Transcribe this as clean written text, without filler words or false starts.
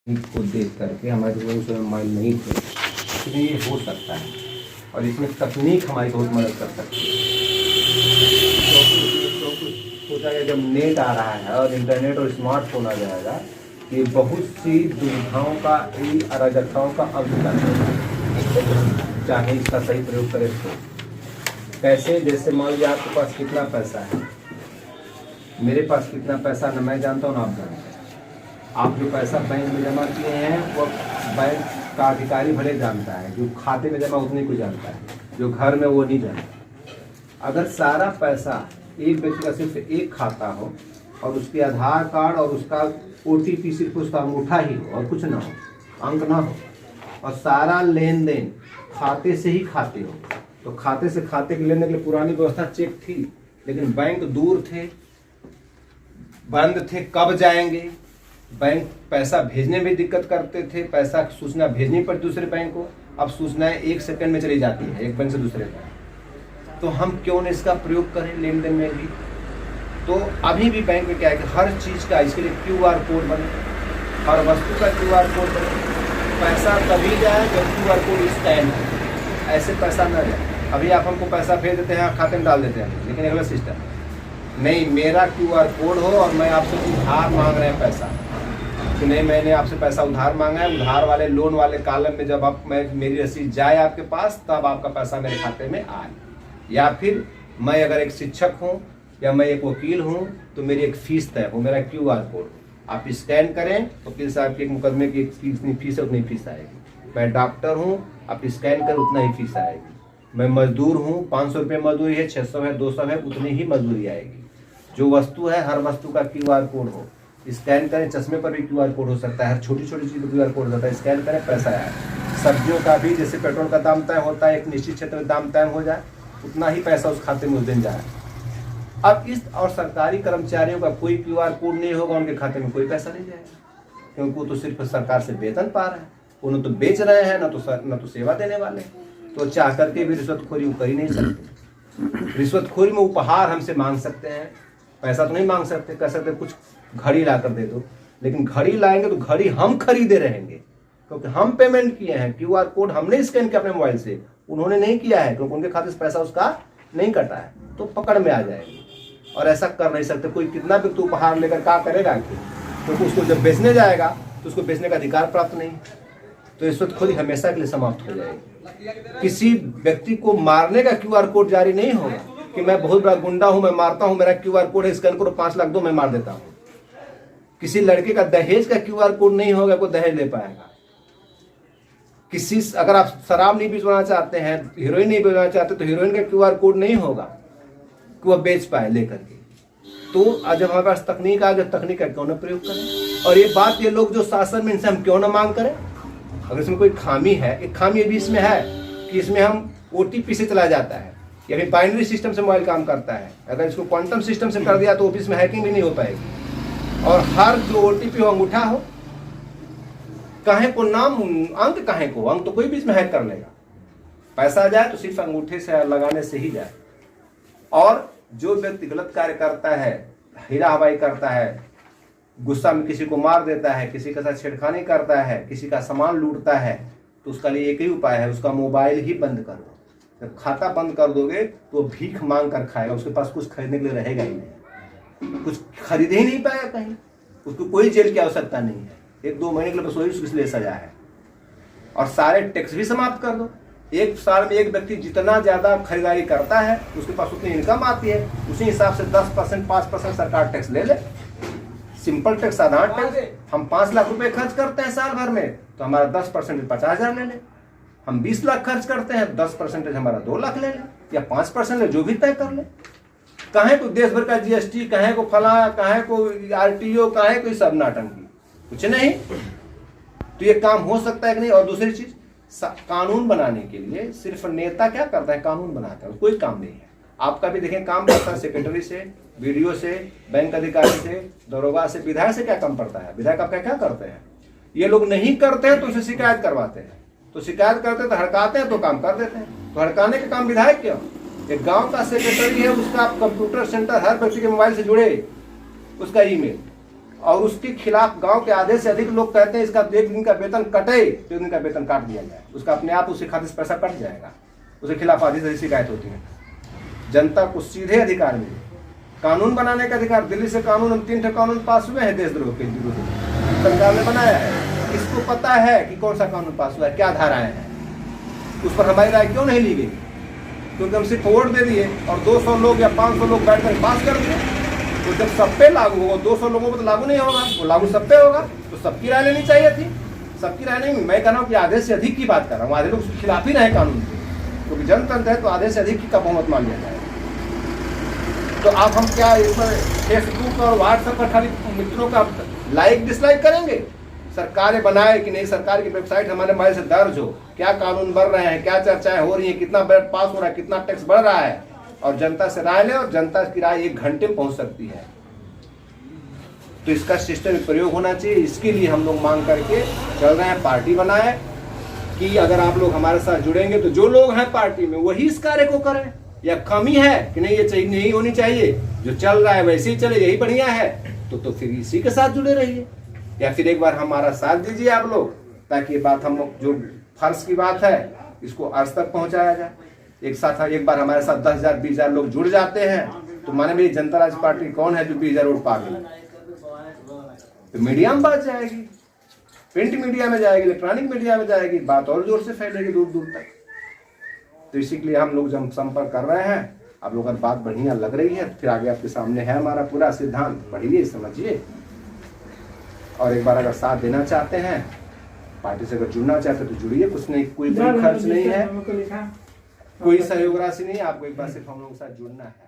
को देख करके हमारे जो उस माइल नहीं थे, लेकिन ये हो सकता है और इसमें तकनीक हमारी बहुत मदद कर सकती है। सोचा है जब नेट आ रहा है और इंटरनेट और स्मार्टफोन आ जाएगा, ये बहुत सी दुविधाओं का, अराजकताओं का अंत कर देगा, चाहे इसका सही प्रयोग करें तो। कैसे? जैसे मान लीजिए आपके पास कितना पैसा है, मेरे पास कितना पैसा न मैं जानता हूँ ना आप जानते हैं। आप जो पैसा बैंक में जमा किए हैं वो बैंक का अधिकारी भले जानता है, जो खाते में जमा उतने को जानता है, जो घर में वो नहीं जानता। अगर सारा पैसा एक व्यक्ति का सिर्फ एक खाता हो और उसके आधार कार्ड और उसका OTP सिर्फ उसका अंगूठा ही हो और कुछ ना हो, अंक ना हो, और सारा लेन देन खाते से ही खाते हो, तो खाते से खाते के लेने के लिए पुरानी व्यवस्था चेक थी, लेकिन बैंक दूर थे, बंद थे, कब जाएंगे, बैंक पैसा भेजने में दिक्कत करते थे, पैसा सूचना भेजनी पड़ती दूसरे बैंक को। अब सूचनाएं 1 सेकंड में चली जाती है एक बैंक से दूसरे बैंक। तो हम क्यों न इसका प्रयोग करें लेन देन में भी। तो अभी भी बैंक में क्या है कि हर चीज़ का इसके लिए QR कोड बने, हर वस्तु का QR कोड बने। पैसा तभी जाए जब QR कोड स्कैन हो, ऐसे पैसा न जाए। अभी आप हमको पैसा भेज देते हैं, खाते में डाल देते हैं, लेकिन अगला सिस्टम नहीं, मेरा QR कोड हो और मैं आपसे उधार मांग रहे हैं पैसा कि नहीं, मैंने आपसे पैसा उधार मांगा है, उधार वाले लोन वाले कॉलम में जब आप मेरी रसीद जाए आपके पास, तब आपका पैसा मेरे खाते में आए। या फिर मैं अगर एक शिक्षक हूँ या मैं एक वकील हूँ तो मेरी एक फीस तय हो, मेरा QR कोड आप स्कैन करें तो वकील साहब के एक मुकदमे की जितनी फीस है उतनी फीस आएगी। मैं डॉक्टर हूँ, आप स्कैन करें उतना ही फीस आएगी। मैं मजदूर हूँ, 500 रुपये मजदूरी है, 600 है, 200 है, उतनी ही मजदूरी आएगी। जो वस्तु है हर वस्तु का QR कोड हो, स्कैन करें। चश्मे पर भी QR कोड हो सकता है, हर छोटी छोटी चीज़ पर QR कोड हो सकता है, स्कैन करें पैसा आए। सब्जियों का भी जैसे पेट्रोल का दाम तय होता है, एक निश्चित क्षेत्र में दाम तय हो जाए, उतना ही पैसा उस खाते में उस दिन जाए। अब इस और सरकारी कर्मचारियों का कोई QR कोड नहीं होगा, उनके खाते में कोई पैसा नहीं जाएगा, क्योंकि वो तो सिर्फ सरकार से वेतन पा रहे हैं, उन्हें तो बेच रहे हैं, न तो सेवा देने वाले। तो चाह करके भी रिश्वतखोरी वो कर ही नहीं सकते। रिश्वतखोरी में उपहार हमसे मांग सकते हैं, पैसा तो नहीं मांग सकते। कह सकते कुछ घड़ी ला कर दे दो, लेकिन घड़ी लाएंगे तो घड़ी हम खरीदे रहेंगे, क्योंकि हम पेमेंट किए हैं। QR कोड हमने स्कैन किया अपने मोबाइल से, उन्होंने नहीं किया है, क्योंकि उनके खाते से पैसा उसका नहीं कटा है, तो पकड़ में आ जाएंगे। और ऐसा कर नहीं सकते। कोई कितना भी तो उपहार लेकर क्या करेगा, क्योंकि उसको जब बेचने जाएगा तो उसको बेचने का अधिकार प्राप्त नहीं, तो रिश्वतखोरी हमेशा के लिए समाप्त हो जाएगी। किसी व्यक्ति को मारने का QR कोड जारी नहीं होगा कि मैं बहुत बड़ा गुंडा हूं, मैं मारता हूं, मेरा QR कोड है, स्कैन करो, 5 लाख दो, मैं मार देता हूं। किसी लड़के का दहेज का QR कोड नहीं होगा, कोई दहेज ले पाएगा। अगर आप शराब नहीं बेचवाना चाहते हैं, हीरोइन नहीं बेचवाना चाहते, तो हीरोइन का QR कोड नहीं होगा कि वह बेच पाए लेकर के। तो जब हमारे पास तकनीक आ गई, तकनीक का क्यों ना प्रयोग करें। और ये बात ये लोग जो शासन में, इनसे हम क्यों ना मांग करें। अगर इसमें कोई खामी है, एक खामी भी इसमें है कि इसमें हम OTP से चला जाता है, या फिर बाइनरी सिस्टम से मोबाइल काम करता है। अगर इसको क्वांटम सिस्टम से कर दिया तो ऑफिस में हैकिंग भी नहीं हो पाएगी। और हर जो OTP हो अंगूठा हो, कहे को नाम अंक, कहे को अंक, तो कोई भी इसमें हैक कर लेगा। पैसा जाए तो सिर्फ अंगूठे से लगाने से ही जाए। और जो व्यक्ति गलत कार्य करता है, हीरा हवाई करता है, गुस्सा में किसी को मार देता है, किसी के साथ छेड़खानी करता है, किसी का सामान लूटता है, तो उसका लिए एक ही उपाय है, उसका मोबाइल ही बंद कर दो। जब खाता बंद कर दोगे तो भीख मांग कर खाएगा, उसके पास कुछ खरीदने के लिए रहेगा ही नहीं, कुछ खरीद ही नहीं पाएगा कहीं, उसको कोई जेल की आवश्यकता नहीं है। 1-2 महीने के लिए बस वही उसके लिए सजा है। और सारे टैक्स भी समाप्त कर दो। एक साल में एक व्यक्ति जितना ज्यादा खरीदारी करता है, उसके पास उतनी इनकम आती है, उसी हिसाब से 10%, 5% सरकार टैक्स ले ले। सिंपल टैक्स, साधारण टैक्स। हम 5 लाख रुपए खर्च करते हैं साल भर में, तो हमारा 10% 50,000 ले ले। हम 20 लाख खर्च करते हैं, 10% हमारा 2 लाख ले ले, या 5% ले, जो भी तय कर ले। कहे को देश भर का GST, कहे को फला, कहे को RTO, कहे को सब नाटंकी, कुछ नहीं। तो ये काम हो सकता है कि नहीं। और दूसरी चीज, कानून बनाने के लिए सिर्फ नेता क्या करता है, कानून बनाता है, कोई काम नहीं है। आपका भी देखें काम पड़ता है सेक्रेटरी से, BDO से, बैंक अधिकारी से, दरोगा से, विधायक से क्या काम पड़ता है। विधायक आपका क्या करते हैं, ये लोग नहीं करते हैं तो उसे शिकायत करवाते हैं, तो शिकायत करते हैं तो हड़काते हैं, तो काम कर देते हैं। तो हड़काने का काम विधायक क्यों। एक गांव का सेक्रेटरी है, उसका आप कंप्यूटर सेंटर, हर व्यक्ति के मोबाइल से जुड़े उसका ईमेल, और उसके खिलाफ गांव के आधे से अधिक लोग कहते हैं इसका 1 दिन का वेतन कटे तो 1 दिन का वेतन काट दिया जाए, उसका अपने आप उसके खाते से पैसा कट जाएगा। उसके खिलाफ आधी से अधिक शिकायत होती है। जनता को सीधे अधिकार मिले, कानून बनाने का अधिकार। दिल्ली से कानून 3 कानून पास हुए हैं देशद्रोह के विरुद्ध, सरकार ने बनाया है। इसको पता है कि कौन सा कानून पास हुआ है, क्या धाराएं हैं, उस पर हमारी राय क्यों नहीं ली गई? क्योंकि हम सिर्फ वोट दे दिए और 200 लोग या 500 लोग बैठकर पास कर दिए। तो जब सब पे लागू होगा, 200 लोगों पर तो लागू नहीं होगा, वो लागू सब पे होगा, तो सबकी राय लेनी चाहिए थी। सबकी राय नहीं, मैं कह रहा हूँ कि आधे से अधिक की बात कर रहा हूँ। आधे लोग उसके खिलाफ ही रहे कानून के, क्योंकि जनतंत्र है तो आधे से अधिक की बहुमत मान लिया जाए। तो आप हम क्या इस पर फेसबुक और व्हाट्सएप पर खाली मित्रों का लाइक डिसलाइक करेंगे? सरकारें बनाए कि नहीं, सरकार की वेबसाइट हमारे मोबाइल से दर्ज हो, क्या कानून बन रहे हैं, क्या चर्चाएं हो रही हैं, कितना बजट पास हो रहा है, कितना टैक्स बढ़ रहा है, और जनता से राय ले। और जनता की राय 1 घंटे में पहुंच सकती है। तो इसका सिस्टम प्रयोग होना चाहिए। इसके लिए हम लोग मांग करके चल रहे हैं, पार्टी बनाए कि अगर आप लोग हमारे साथ जुड़ेंगे तो जो लोग हैं पार्टी में वही इस कार्य को करें। या कमी है कि नहीं, ये चाहिए नहीं होनी चाहिए, जो चल रहा है वैसे ही चले, यही बढ़िया है, तो फिर इसी के साथ जुड़े रहिए। या फिर एक बार हमारा साथ दीजिए आप लोग, ताकि ये बात हम जो फर्ज की बात है इसको अर्ज तक पहुंचाया जाए। एक बार हमारे साथ 10,000 20,000 लोग जुड़ जाते हैं तो माने मेरी जनता राज पार्टी कौन है जो 20,000 वोट पा गई, तो मीडिया में बात जाएगी, प्रिंट मीडिया में जाएगी, इलेक्ट्रॉनिक मीडिया में जाएगी, बात और जोर से फैलेगी दूर दूर तक। तो इसी के लिए हम लोग जब संपर्क कर रहे हैं, आप लोगों को बात बढ़िया लग रही है, फिर आगे आपके सामने है हमारा पूरा सिद्धांत, पढ़िए समझिए। और एक बार अगर साथ देना चाहते हैं, पार्टी से अगर जुड़ना चाहते तो जुड़िए, कुछ नहीं, कोई खर्च नहीं है, कोई सहयोग राशि नहीं है, आपको एक बार सिर्फ हम लोगों के साथ जुड़ना है।